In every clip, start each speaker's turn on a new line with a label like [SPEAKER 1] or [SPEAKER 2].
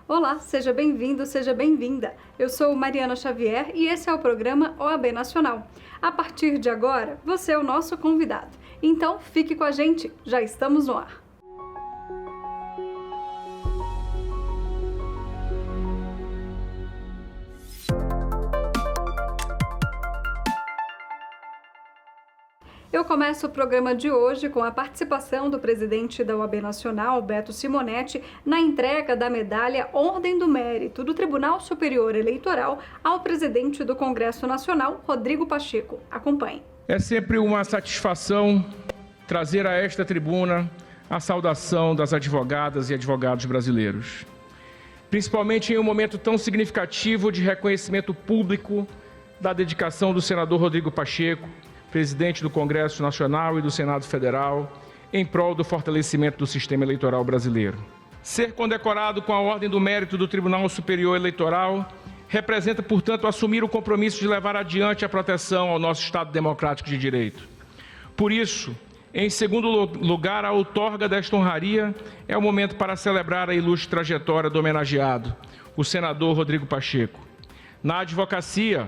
[SPEAKER 1] Olá, seja bem-vindo, seja bem-vinda. Eu sou Mariana Xavier e esse é o programa OAB Nacional. A partir de agora, você é o nosso convidado. Então, fique com a gente, já estamos no ar. Eu começo o programa de hoje com a participação do presidente da OAB Nacional, Beto Simonetti, na entrega da medalha Ordem do Mérito do Tribunal Superior Eleitoral ao presidente do Congresso Nacional, Rodrigo Pacheco. Acompanhe.
[SPEAKER 2] É sempre uma satisfação trazer a esta tribuna a saudação das advogadas e advogados brasileiros, principalmente em um momento tão significativo de reconhecimento público da dedicação do senador Rodrigo Pacheco, presidente do Congresso Nacional e do Senado Federal, em prol do fortalecimento do sistema eleitoral brasileiro. Ser condecorado com a Ordem do Mérito do Tribunal Superior Eleitoral representa, portanto, assumir o compromisso de levar adiante a proteção ao nosso Estado democrático de direito. Por isso, em segundo lugar, a outorga desta honraria é o momento para celebrar a ilustre trajetória do homenageado, o senador Rodrigo Pacheco. Na advocacia,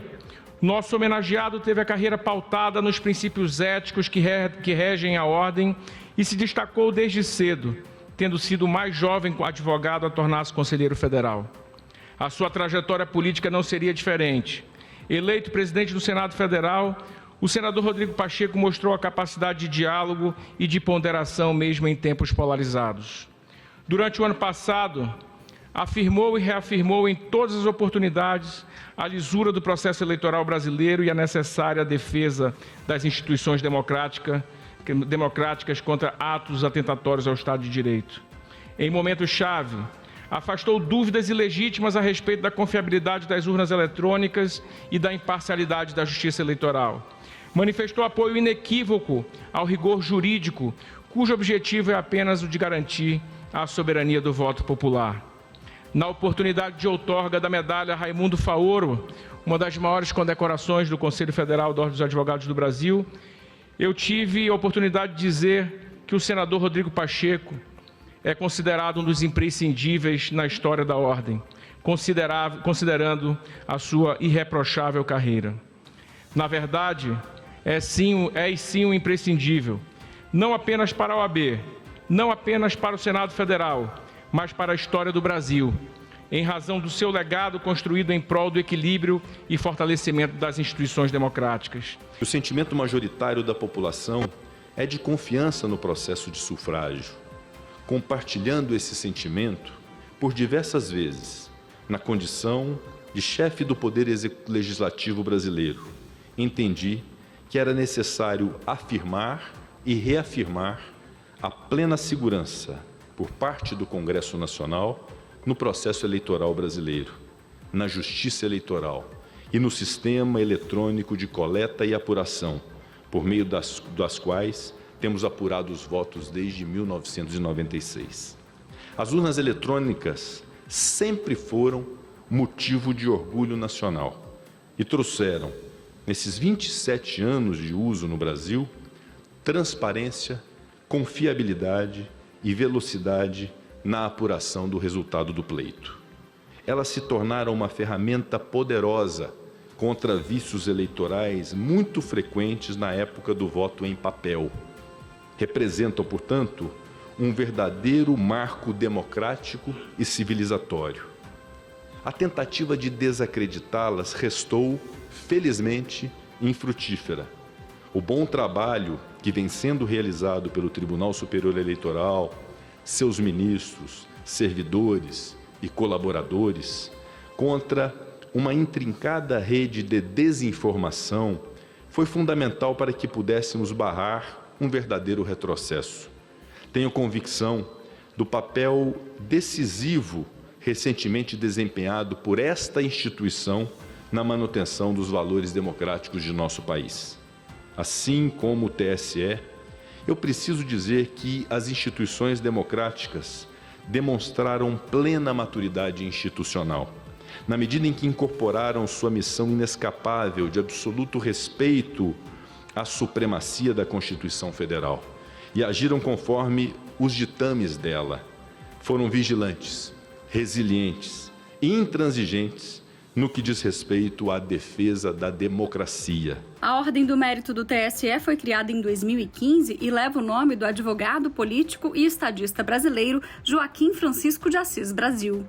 [SPEAKER 2] nosso homenageado teve a carreira pautada nos princípios éticos que regem a ordem e se destacou desde cedo, tendo sido o mais jovem advogado a tornar-se conselheiro federal. A sua trajetória política não seria diferente. Eleito presidente do Senado Federal, o senador Rodrigo Pacheco mostrou a capacidade de diálogo e de ponderação mesmo em tempos polarizados. Durante o ano passado, afirmou e reafirmou em todas as oportunidades a lisura do processo eleitoral brasileiro e a necessária defesa das instituições democráticas contra atos atentatórios ao Estado de Direito. Em momento-chave, afastou dúvidas ilegítimas a respeito da confiabilidade das urnas eletrônicas e da imparcialidade da Justiça Eleitoral. Manifestou apoio inequívoco ao rigor jurídico, cujo objetivo é apenas o de garantir a soberania do voto popular. Na oportunidade de outorga da medalha Raimundo Faoro, uma das maiores condecorações do Conselho Federal da Ordem dos Advogados do Brasil, eu tive a oportunidade de dizer que o senador Rodrigo Pacheco é considerado um dos imprescindíveis na história da Ordem, considerando a sua irreprochável carreira. Na verdade, é sim um imprescindível, não apenas para a OAB, não apenas para o Senado Federal, mas para a história do Brasil, em razão do seu legado construído em prol do equilíbrio e fortalecimento das instituições democráticas.
[SPEAKER 3] O sentimento majoritário da população é de confiança no processo de sufrágio. Compartilhando esse sentimento, por diversas vezes, na condição de chefe do Poder Legislativo brasileiro, entendi que era necessário afirmar e reafirmar a plena segurança por parte do Congresso Nacional no processo eleitoral brasileiro, na justiça eleitoral e no sistema eletrônico de coleta e apuração, por meio das quais temos apurado os votos desde 1996. As urnas eletrônicas sempre foram motivo de orgulho nacional e trouxeram, nesses 27 anos de uso no Brasil, transparência, confiabilidade e velocidade na apuração do resultado do pleito. Elas se tornaram uma ferramenta poderosa contra vícios eleitorais muito frequentes na época do voto em papel. Representam, portanto, um verdadeiro marco democrático e civilizatório. A tentativa de desacreditá-las restou, felizmente, infrutífera. O bom trabalho que vem sendo realizado pelo Tribunal Superior Eleitoral, seus ministros, servidores e colaboradores contra uma intrincada rede de desinformação foi fundamental para que pudéssemos barrar um verdadeiro retrocesso. Tenho convicção do papel decisivo recentemente desempenhado por esta instituição na manutenção dos valores democráticos de nosso país. Assim como o TSE, eu preciso dizer que as instituições democráticas demonstraram plena maturidade institucional, na medida em que incorporaram sua missão inescapável de absoluto respeito à supremacia da Constituição Federal e agiram conforme os ditames dela. Foram vigilantes, resilientes e intransigentes no que diz respeito à defesa da democracia.
[SPEAKER 4] A Ordem do Mérito do TSE foi criada em 2015 e leva o nome do advogado, político e estadista brasileiro Joaquim Francisco de Assis Brasil.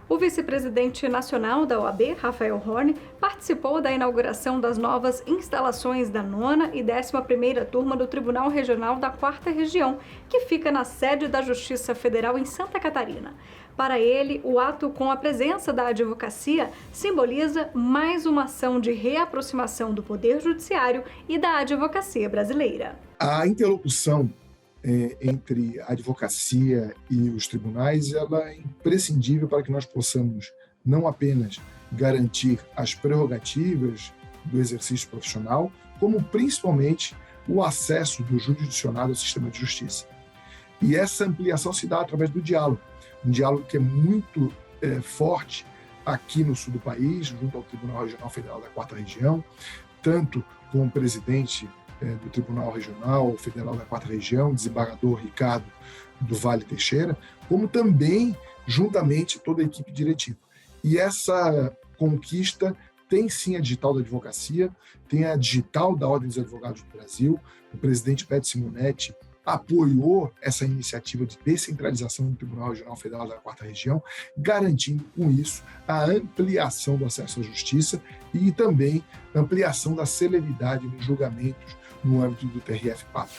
[SPEAKER 1] O vice-presidente nacional da OAB, Rafael Horne, participou da inauguração das novas instalações da 9ª e 11ª turma do Tribunal Regional da 4ª Região, que fica na sede da Justiça Federal em Santa Catarina. Para ele, o ato com a presença da advocacia simboliza mais uma ação de reaproximação do Poder Judiciário e da advocacia brasileira.
[SPEAKER 5] A interlocução entre a advocacia e os tribunais, ela é imprescindível para que nós possamos não apenas garantir as prerrogativas do exercício profissional, como principalmente o acesso do jurisdicionado ao sistema de justiça. E essa ampliação se dá através do diálogo, um diálogo que é muito forte aqui no sul do país, junto ao Tribunal Regional Federal da 4ª Região, tanto com o presidente do Tribunal Regional Federal da 4ª Região, desembargador Ricardo do Vale Teixeira, como também, juntamente, toda a equipe diretiva. E essa conquista tem sim a digital da advocacia, tem a digital da Ordem dos Advogados do Brasil. O presidente Beto Simonetti apoiou essa iniciativa de descentralização do Tribunal Regional Federal da 4ª Região, garantindo com isso a ampliação do acesso à justiça e também ampliação da celeridade nos julgamentos no âmbito do TRF4.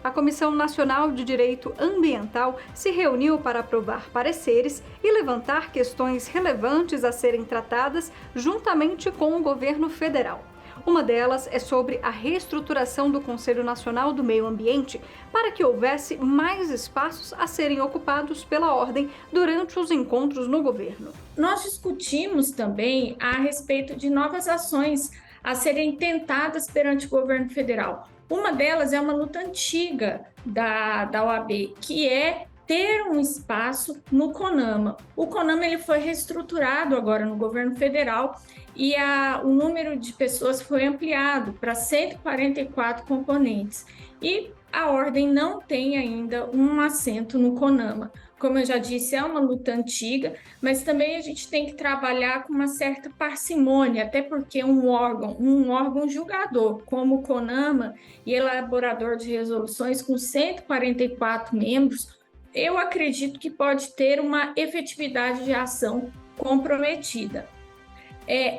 [SPEAKER 1] A Comissão Nacional de Direito Ambiental se reuniu para aprovar pareceres e levantar questões relevantes a serem tratadas juntamente com o governo federal. Uma delas é sobre a reestruturação do Conselho Nacional do Meio Ambiente para que houvesse mais espaços a serem ocupados pela Ordem durante os encontros no governo.
[SPEAKER 6] Nós discutimos também a respeito de novas ações a serem tentadas perante o governo federal. Uma delas é uma luta antiga da OAB, que é ter um espaço no CONAMA. O CONAMA ele foi reestruturado agora no governo federal e o número de pessoas foi ampliado para 144 componentes. E a Ordem não tem ainda um assento no CONAMA. Como eu já disse, é uma luta antiga, mas também a gente tem que trabalhar com uma certa parcimônia, até porque um órgão julgador, como o CONAMA, e elaborador de resoluções com 144 membros, eu acredito que pode ter uma efetividade de ação comprometida.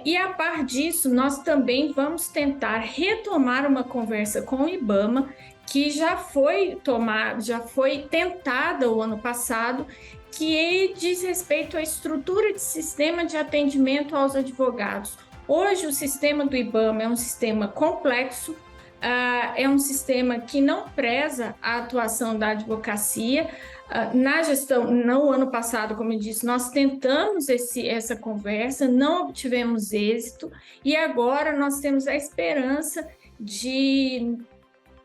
[SPEAKER 6] E a par disso, nós também vamos tentar retomar uma conversa com o IBAMA, que já foi tentada o ano passado, que diz respeito à estrutura de sistema de atendimento aos advogados. Hoje, o sistema do IBAMA é um sistema complexo, é um sistema que não preza a atuação da advocacia. Na gestão, no ano passado, como eu disse, nós tentamos essa conversa, não obtivemos êxito, e agora nós temos a esperança de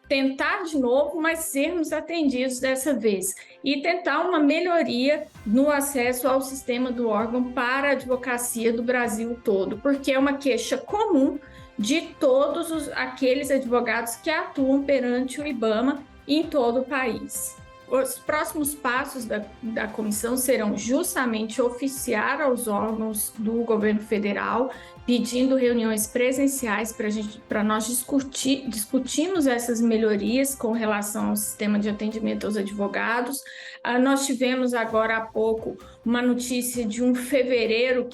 [SPEAKER 6] tentar de novo, mas sermos atendidos dessa vez e tentar uma melhoria no acesso ao sistema do órgão para a advocacia do Brasil todo, porque é uma queixa comum de todos aqueles advogados que atuam perante o IBAMA em todo o país. Os próximos passos da comissão serão justamente oficiar aos órgãos do governo federal, pedindo reuniões presenciais para nós discutirmos essas melhorias com relação ao sistema de atendimento aos advogados. Nós tivemos agora há pouco uma notícia de um fevereiro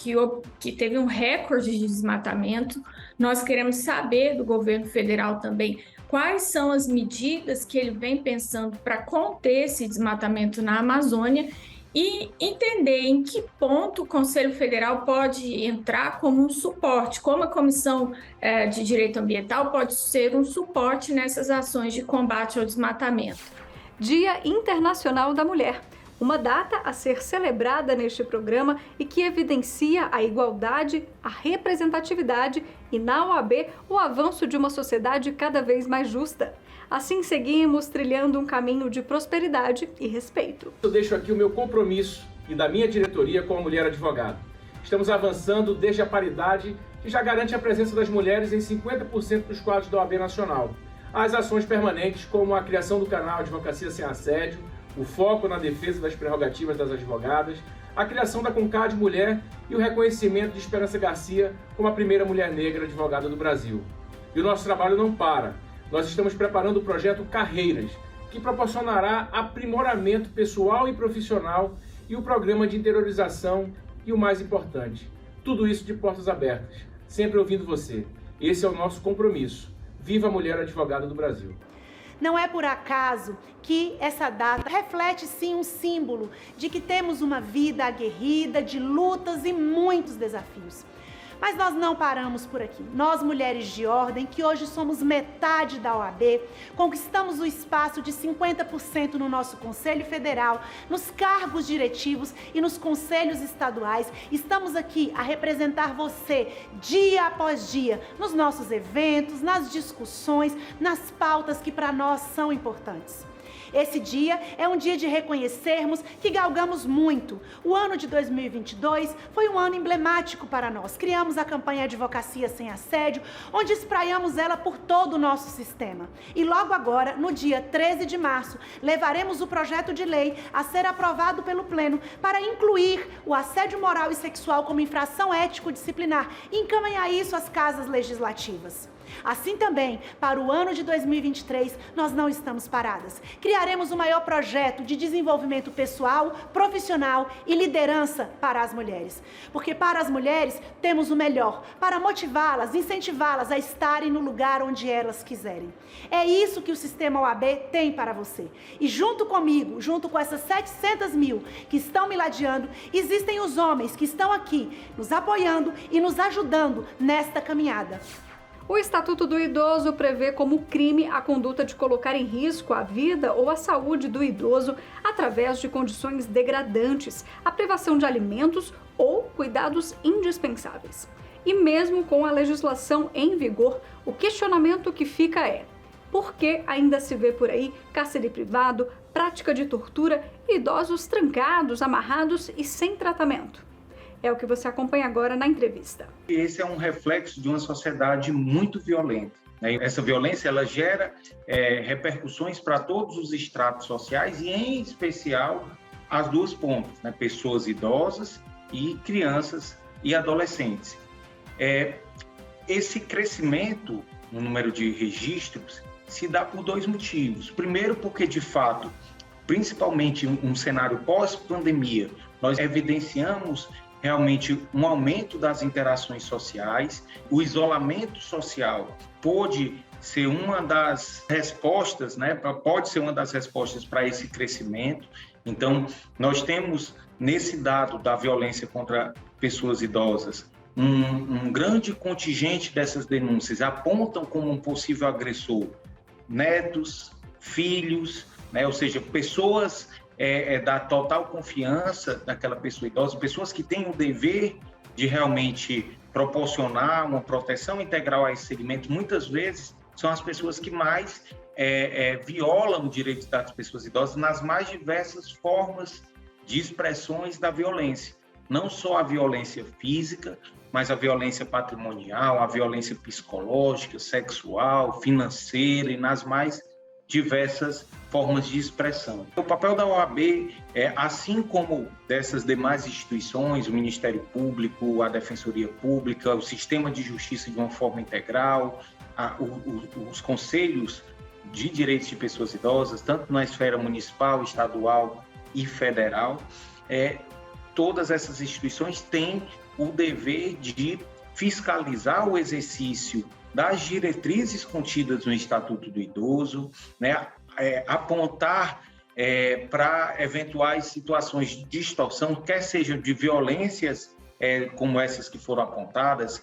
[SPEAKER 6] que teve um recorde de desmatamento. Nós queremos saber do governo federal também quais são as medidas que ele vem pensando para conter esse desmatamento na Amazônia e entender em que ponto o Conselho Federal pode entrar como um suporte, como a Comissão de Direito Ambiental pode ser um suporte nessas ações de combate ao desmatamento.
[SPEAKER 1] Dia Internacional da Mulher, uma data a ser celebrada neste programa e que evidencia a igualdade, a representatividade e, na OAB, o avanço de uma sociedade cada vez mais justa. Assim seguimos trilhando um caminho de prosperidade e respeito.
[SPEAKER 2] Eu deixo aqui o meu compromisso e da minha diretoria com a mulher advogada. Estamos avançando desde a paridade, que já garante a presença das mulheres em 50% dos quadros da OAB Nacional, às ações permanentes como a criação do canal Advocacia Sem Assédio, o foco na defesa das prerrogativas das advogadas, a criação da CONCAD Mulher e o reconhecimento de Esperança Garcia como a primeira mulher negra advogada do Brasil. E o nosso trabalho não para. Nós estamos preparando o projeto Carreiras, que proporcionará aprimoramento pessoal e profissional, e o programa de interiorização e o mais importante, tudo isso de portas abertas, sempre ouvindo você. Esse é o nosso compromisso. Viva a mulher advogada do Brasil.
[SPEAKER 7] Não é por acaso que essa data reflete sim um símbolo de que temos uma vida aguerrida, de lutas e muitos desafios. Mas nós não paramos por aqui. Nós, mulheres de ordem, que hoje somos metade da OAB, conquistamos o espaço de 50% no nosso Conselho Federal, nos cargos diretivos e nos conselhos estaduais. Estamos aqui a representar você dia após dia, nos nossos eventos, nas discussões, nas pautas que para nós são importantes. Esse dia é um dia de reconhecermos que galgamos muito. O ano de 2022 foi um ano emblemático para nós. Criamos a campanha Advocacia Sem Assédio, onde espraiamos ela por todo o nosso sistema. E logo agora, no dia 13 de março, levaremos o projeto de lei a ser aprovado pelo Pleno para incluir o assédio moral e sexual como infração ético-disciplinar e encaminhar isso às casas legislativas. Assim também, para o ano de 2023, nós não estamos paradas. Criaremos o maior projeto de desenvolvimento pessoal, profissional e liderança para as mulheres. Porque para as mulheres temos o melhor, para motivá-las, incentivá-las a estarem no lugar onde elas quiserem. É isso que o Sistema OAB tem para você. E junto comigo, junto com essas 700 mil que estão me ladeando, existem os homens que estão aqui nos apoiando e nos ajudando nesta caminhada.
[SPEAKER 1] O Estatuto do Idoso prevê como crime a conduta de colocar em risco a vida ou a saúde do idoso através de condições degradantes, a privação de alimentos ou cuidados indispensáveis. E mesmo com a legislação em vigor, o questionamento que fica é: por que ainda se vê por aí cárcere privado, prática de tortura e idosos trancados, amarrados e sem tratamento? É o que você acompanha agora na entrevista.
[SPEAKER 8] Esse é um reflexo de uma sociedade muito violenta, né? Essa violência ela gera repercussões para todos os estratos sociais e, em especial, as duas pontas, né? Pessoas idosas e crianças e adolescentes. Esse crescimento no número de registros se dá por dois motivos. Primeiro, porque, de fato, principalmente um cenário pós-pandemia, nós evidenciamos realmente um aumento das interações sociais. O isolamento social pode ser uma das respostas, né? Pode ser uma das respostas para esse crescimento. Então, nós temos nesse dado da violência contra pessoas idosas, um grande contingente dessas denúncias apontam como um possível agressor netos, filhos, né? Ou seja, pessoas da total confiança daquela pessoa idosa, pessoas que têm o dever de realmente proporcionar uma proteção integral a esse segmento, muitas vezes são as pessoas que mais violam os direitos das pessoas idosas nas mais diversas formas de expressões da violência. Não só a violência física, mas a violência patrimonial, a violência psicológica, sexual, financeira e nas mais diversas formas de expressão. O papel da OAB, assim como dessas demais instituições, o Ministério Público, a Defensoria Pública, o sistema de justiça de uma forma integral, os conselhos de direitos de pessoas idosas, tanto na esfera municipal, estadual e federal, todas essas instituições têm o dever de fiscalizar o exercício das diretrizes contidas no Estatuto do Idoso, né? Apontar para eventuais situações de distorção, quer sejam de violências como essas que foram apontadas,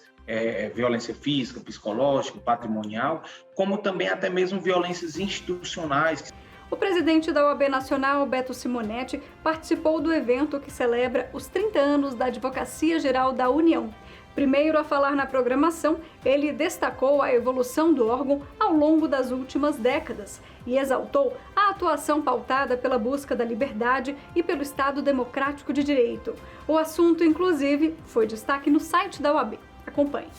[SPEAKER 8] violência física, psicológica, patrimonial, como também até mesmo violências institucionais.
[SPEAKER 1] O presidente da OAB Nacional, Beto Simonetti, participou do evento que celebra os 30 anos da Advocacia Geral da União. Primeiro a falar na programação, ele destacou a evolução do órgão ao longo das últimas décadas e exaltou a atuação pautada pela busca da liberdade e pelo Estado Democrático de Direito. O assunto, inclusive, foi destaque no site da OAB. Acompanhe.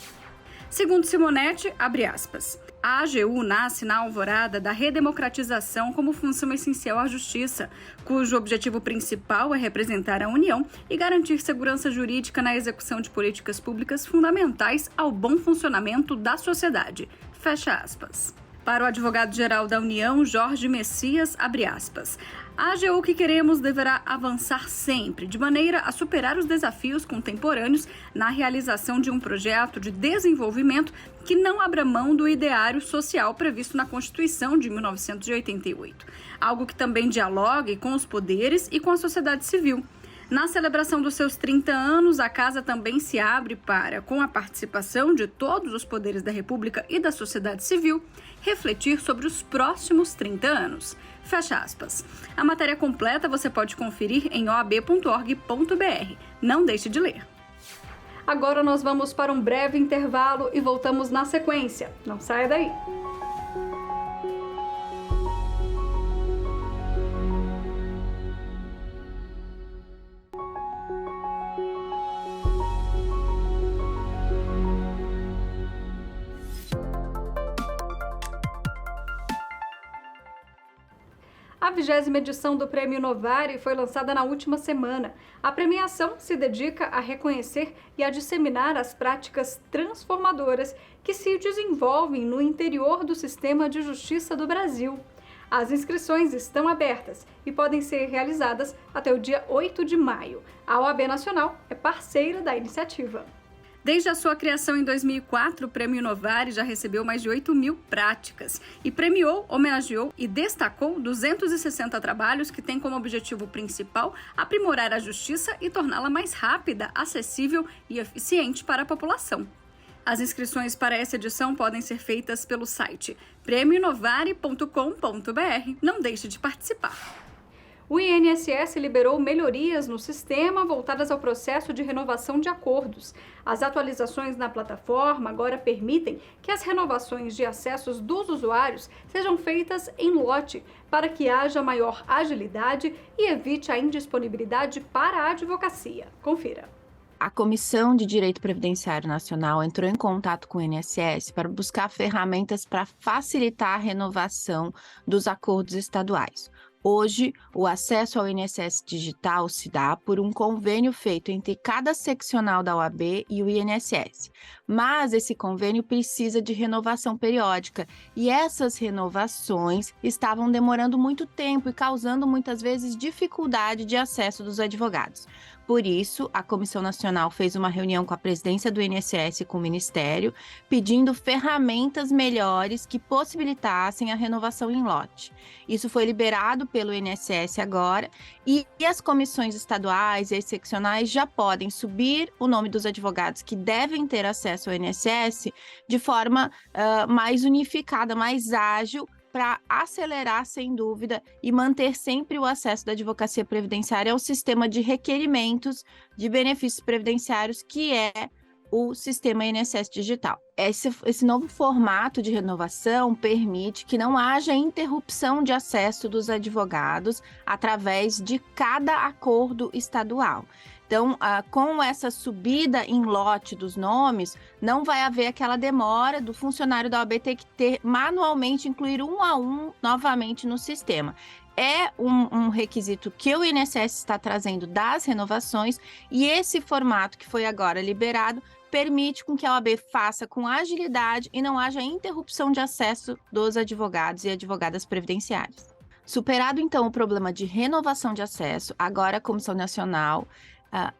[SPEAKER 4] Segundo Simonetti, abre aspas, A AGU nasce na alvorada da redemocratização como função essencial à justiça, cujo objetivo principal é representar a União e garantir segurança jurídica na execução de políticas públicas fundamentais ao bom funcionamento da sociedade. Fecha aspas. Para o advogado-geral da União, Jorge Messias, abre aspas, a AGU que queremos deverá avançar sempre, de maneira a superar os desafios contemporâneos na realização de um projeto de desenvolvimento que não abra mão do ideário social previsto na Constituição de 1988, algo que também dialogue com os poderes e com a sociedade civil. Na celebração dos seus 30 anos, a Casa também se abre para, com a participação de todos os poderes da República e da sociedade civil, refletir sobre os próximos 30 anos. Fecha aspas. A matéria completa você pode conferir em oab.org.br. Não deixe de ler.
[SPEAKER 1] Agora nós vamos para um breve intervalo e voltamos na sequência. Não saia daí. A 20ª edição do Prêmio Novari foi lançada na última semana. A premiação se dedica a reconhecer e a disseminar as práticas transformadoras que se desenvolvem no interior do sistema de justiça do Brasil. As inscrições estão abertas e podem ser realizadas até o dia 8 de maio. A OAB Nacional é parceira da iniciativa.
[SPEAKER 4] Desde a sua criação em 2004, o Prêmio Novari já recebeu mais de 8.000 práticas e premiou, homenageou e destacou 260 trabalhos que têm como objetivo principal aprimorar a justiça e torná-la mais rápida, acessível e eficiente para a população. As inscrições para essa edição podem ser feitas pelo site premionovari.com.br. Não deixe de participar.
[SPEAKER 1] O INSS liberou melhorias no sistema voltadas ao processo de renovação de acordos. As atualizações na plataforma agora permitem que as renovações de acessos dos usuários sejam feitas em lote, para que haja maior agilidade e evite a indisponibilidade para a advocacia. Confira.
[SPEAKER 9] A Comissão de Direito Previdenciário Nacional entrou em contato com o INSS para buscar ferramentas para facilitar a renovação dos acordos estaduais. Hoje, o acesso ao INSS Digital se dá por um convênio feito entre cada seccional da OAB e o INSS. Mas esse convênio precisa de renovação periódica e essas renovações estavam demorando muito tempo e causando muitas vezes dificuldade de acesso dos advogados. Por isso, a Comissão Nacional fez uma reunião com a presidência do INSS e com o Ministério, pedindo ferramentas melhores que possibilitassem a renovação em lote. Isso foi liberado pelo INSS agora e as comissões estaduais e as seccionais já podem subir o nome dos advogados que devem ter acesso ao INSS de forma mais unificada, mais ágil, para acelerar, sem dúvida, e manter sempre o acesso da advocacia previdenciária ao sistema de requerimentos de benefícios previdenciários, que é o sistema INSS Digital. Esse novo formato de renovação permite que não haja interrupção de acesso dos advogados através de cada acordo estadual. Então, com essa subida em lote dos nomes, não vai haver aquela demora do funcionário da OAB ter que manualmente incluir um a um novamente no sistema. É um requisito que o INSS está trazendo das renovações e esse formato que foi agora liberado permite com que a OAB faça com agilidade e não haja interrupção de acesso dos advogados e advogadas previdenciárias. Superado, então, o problema de renovação de acesso, agora a Comissão Nacional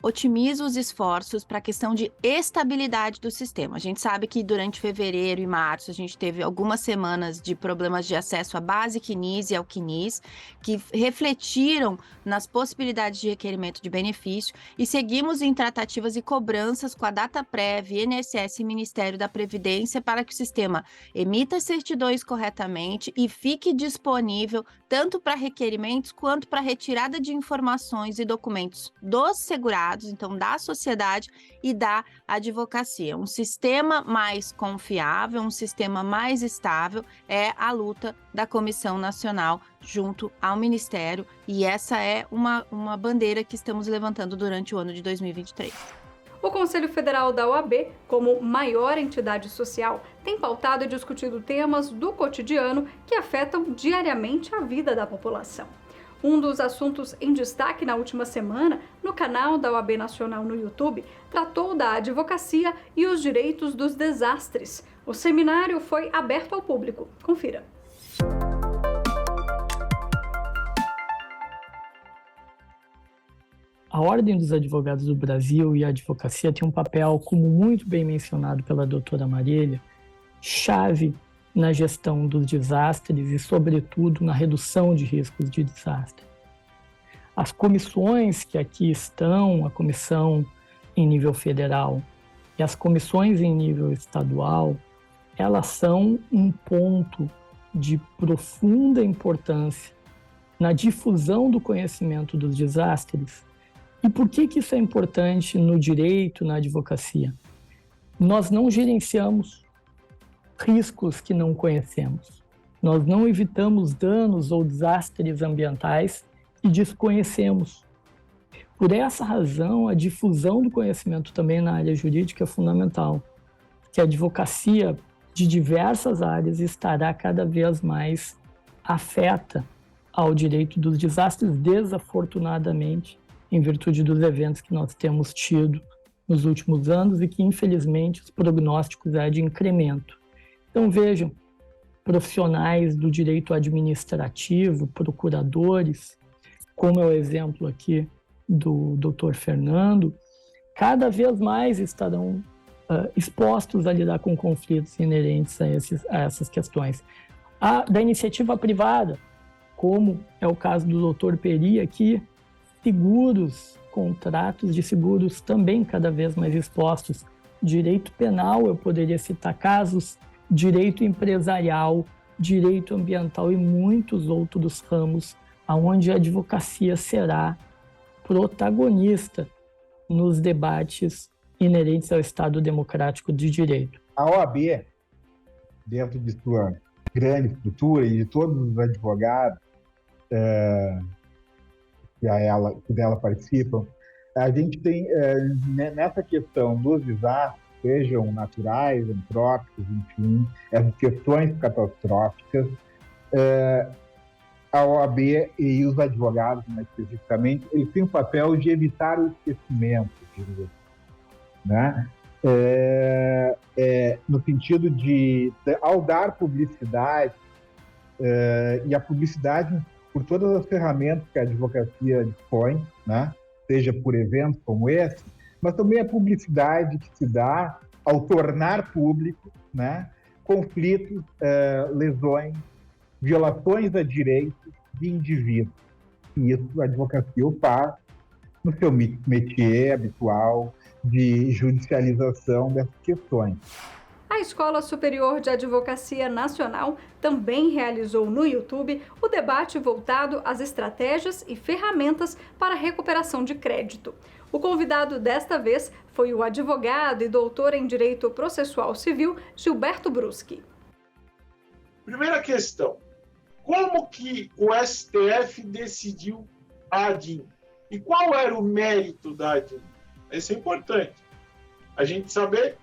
[SPEAKER 9] otimiza os esforços para a questão de estabilidade do sistema. A gente sabe que durante fevereiro e março a gente teve algumas semanas de problemas de acesso à Basic NIS e ao CNIS, que refletiram nas possibilidades de requerimento de benefício e seguimos em tratativas e cobranças com a Dataprev, INSS e Ministério da Previdência para que o sistema emita as certidões corretamente e fique disponível tanto para requerimentos quanto para retirada de informações e documentos dos segurados, então da sociedade e da advocacia. Um sistema mais confiável, um sistema mais estável é a luta da Comissão Nacional junto ao Ministério e essa é uma bandeira que estamos levantando durante o ano de 2023.
[SPEAKER 1] O Conselho Federal da OAB, como maior entidade social, tem pautado e discutido temas do cotidiano que afetam diariamente a vida da população. Um dos assuntos em destaque na última semana, no canal da OAB Nacional no YouTube, tratou da advocacia e os direitos dos desastres. O seminário foi aberto ao público. Confira.
[SPEAKER 10] A Ordem dos Advogados do Brasil e a advocacia tem um papel, como muito bem mencionado pela doutora Marília, chave na gestão dos desastres e, sobretudo, na redução de riscos de desastre. As comissões que aqui estão, a comissão em nível federal e as comissões em nível estadual, elas são um ponto de profunda importância na difusão do conhecimento dos desastres. E por que isso é importante no direito, na advocacia? Nós não gerenciamos riscos que não conhecemos. Nós não evitamos danos ou desastres ambientais que desconhecemos. Por essa razão, a difusão do conhecimento também na área jurídica é fundamental, que a advocacia de diversas áreas estará cada vez mais afeta ao direito dos desastres, desafortunadamente, em virtude dos eventos que nós temos tido nos últimos anos e que, infelizmente, os prognósticos é de incremento. Então, vejam, profissionais do direito administrativo, procuradores, como é o exemplo aqui do Dr. Fernando, cada vez mais estarão expostos a lidar com conflitos inerentes a essas questões. Da iniciativa privada, como é o caso do Dr. Peri aqui, seguros, contratos de seguros também cada vez mais expostos. Direito penal, eu poderia citar casos, direito empresarial, direito ambiental e muitos outros ramos onde a advocacia será protagonista nos debates inerentes ao Estado democrático de direito.
[SPEAKER 11] A OAB, dentro de sua grande estrutura e de todos os advogados que dela participam, a gente tem, nessa questão dos desastres, sejam naturais, antrópicos, enfim, essas questões catastróficas, a OAB e os advogados, mais especificamente, eles têm o papel de evitar o esquecimento, né? No sentido de, ao dar publicidade, e a publicidade por todas as ferramentas que a advocacia dispõe, né? Seja por eventos como esse, mas também a publicidade que se dá ao tornar público, né? Conflitos, lesões, violações a direitos de indivíduos. E isso a advocacia o faz no seu métier habitual de judicialização dessas questões.
[SPEAKER 1] A Escola Superior de Advocacia Nacional também realizou no YouTube o debate voltado às estratégias e ferramentas para a recuperação de crédito. O convidado desta vez foi o advogado e doutor em Direito Processual Civil, Gilberto Bruschi.
[SPEAKER 12] Primeira questão, como que o STF decidiu a ADIM? E qual era o mérito da ADIM? Isso é importante, a gente saber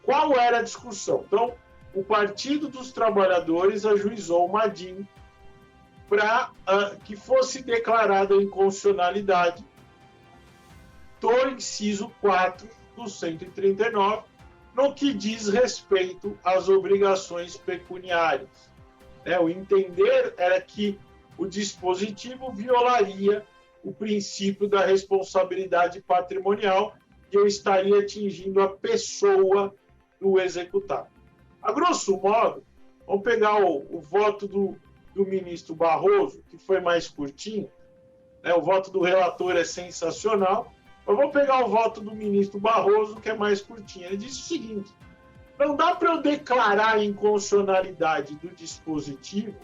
[SPEAKER 12] qual era a discussão. Então, o Partido dos Trabalhadores ajuizou uma ADIM para que fosse declarada a inconstitucionalidade do inciso 4 do 139, no que diz respeito às obrigações pecuniárias. O entender era que o dispositivo violaria o princípio da responsabilidade patrimonial e eu estaria atingindo a pessoa do executado. A grosso modo, vamos pegar o voto do ministro Barroso, que foi mais curtinho, né? O voto do relator é sensacional, mas vamos pegar o voto do ministro Barroso, que é mais curtinho. Ele disse o seguinte: não dá para eu declarar a inconstitucionalidade do dispositivo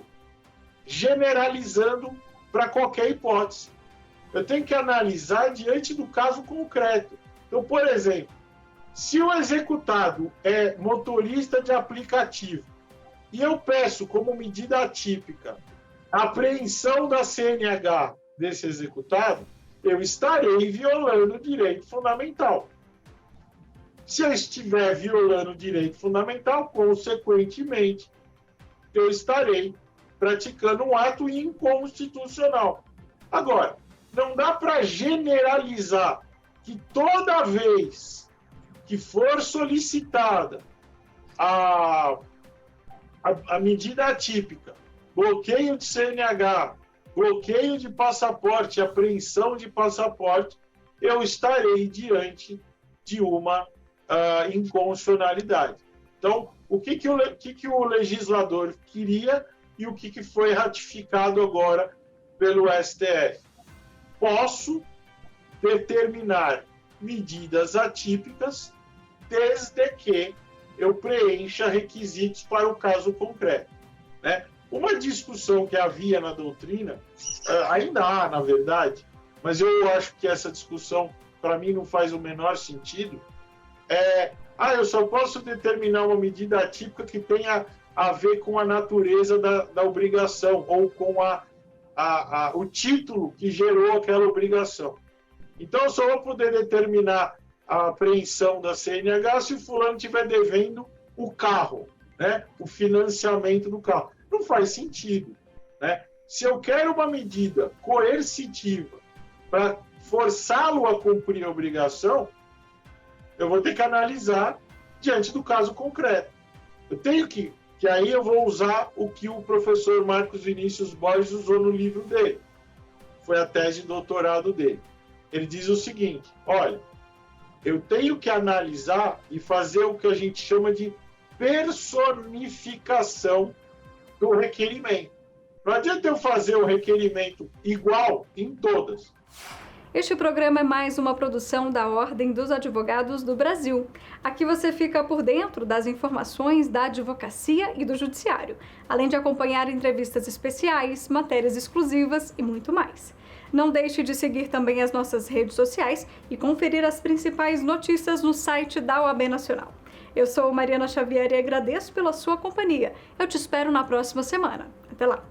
[SPEAKER 12] generalizando para qualquer hipótese. Eu tenho que analisar diante do caso concreto. Então, por exemplo, se o executado é motorista de aplicativo e eu peço como medida atípica a apreensão da CNH desse executado, eu estarei violando o direito fundamental. Se eu estiver violando o direito fundamental, consequentemente, eu estarei praticando um ato inconstitucional. Agora, não dá para generalizar que toda vez que for solicitada a medida atípica, bloqueio de CNH, bloqueio de passaporte, apreensão de passaporte, eu estarei diante de uma inconstitucionalidade. Então, o que o legislador queria e o que foi ratificado agora pelo STF? Posso determinar medidas atípicas desde que eu preencha requisitos para o caso concreto, né? Uma discussão que havia na doutrina, ainda há, na verdade, mas eu acho que essa discussão, para mim, não faz o menor sentido, eu só posso determinar uma medida atípica que tenha a ver com a natureza da obrigação ou com o título que gerou aquela obrigação. Então, eu só vou poder determinar a apreensão da CNH se o fulano estiver devendo o carro, né? O financiamento do carro. Não faz sentido, né? Se eu quero uma medida coercitiva para forçá-lo a cumprir a obrigação, eu vou ter que analisar diante do caso concreto. Eu tenho que aí eu vou usar o que o professor Marcos Vinícius Borges usou no livro dele. Foi a tese de doutorado dele. Ele diz o seguinte: olha, eu tenho que analisar e fazer o que a gente chama de personificação do requerimento. Não adianta eu fazer o requerimento igual em todas.
[SPEAKER 1] Este programa é mais uma produção da Ordem dos Advogados do Brasil. Aqui você fica por dentro das informações da advocacia e do judiciário, além de acompanhar entrevistas especiais, matérias exclusivas e muito mais. Não deixe de seguir também as nossas redes sociais e conferir as principais notícias no site da OAB Nacional. Eu sou Mariana Xavier e agradeço pela sua companhia. Eu te espero na próxima semana. Até lá!